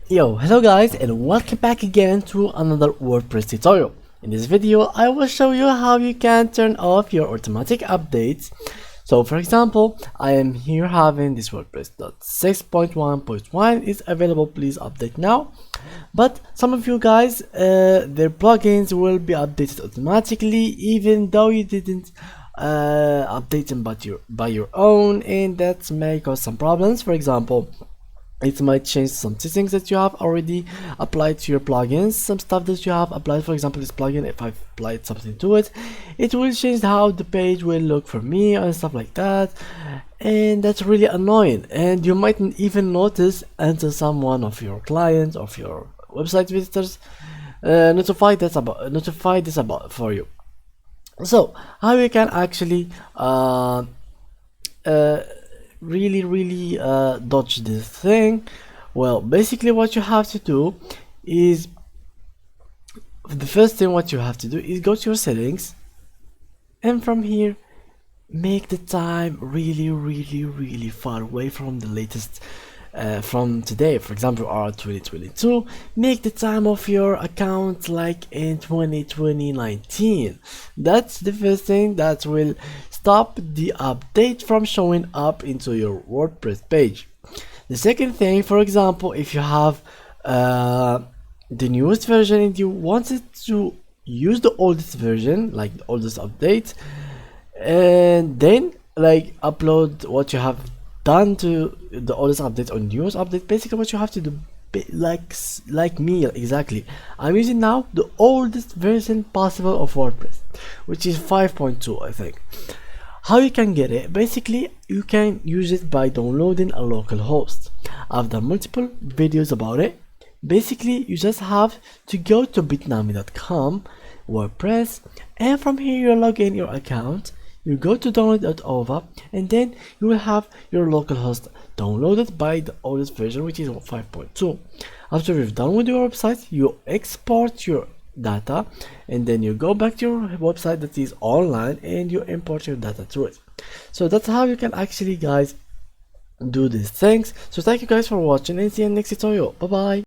Hello guys, and welcome back again to another WordPress tutorial. In this video, I will show you how you can turn off your automatic updates. So for example, I am here having this WordPress 6.1.1 is available, please update now. But some of you guys, their plugins will be updated automatically even though you didn't update them by your own, and that may cause some problems. For example, it might change some settings that you have already applied to your plugins, some stuff that you have applied. For example, this plugin, if I've applied something to it, it will change how the page will look for me and stuff like that, and that's really annoying. And you mightn't even notice until someone of your clients, of your website visitors notify this about for you. So how you can actually really dodge this thing? Well, basically what you have to do is, the first thing what you have to do is go to your settings, and from here make the time really far away from the latest from today. For example, our 2022, make the time of your account like in 2019. That's the first thing that will stop the update from showing up into your WordPress page. The second thing, for example, if you have the newest version and you wanted to use the oldest version, like the oldest update, and then like upload what you have done to the oldest update or newest update, basically what you have to do, like me exactly, I'm using now the oldest version possible of WordPress, which is 5.2, I think. How you can get it? Basically, you can use it by downloading a local host. I've done multiple videos about it. Basically, you just have to go to bitnami.com WordPress, and from here you log in your account. You go to download.ova, and then you will have your local host downloaded by the oldest version, which is 5.2. After you've done with your website, you export your data, and then you go back to your website that is online and you import your data to it. So that's how you can actually, guys, do these things. So thank you guys for watching, and see you in the next tutorial. Bye bye.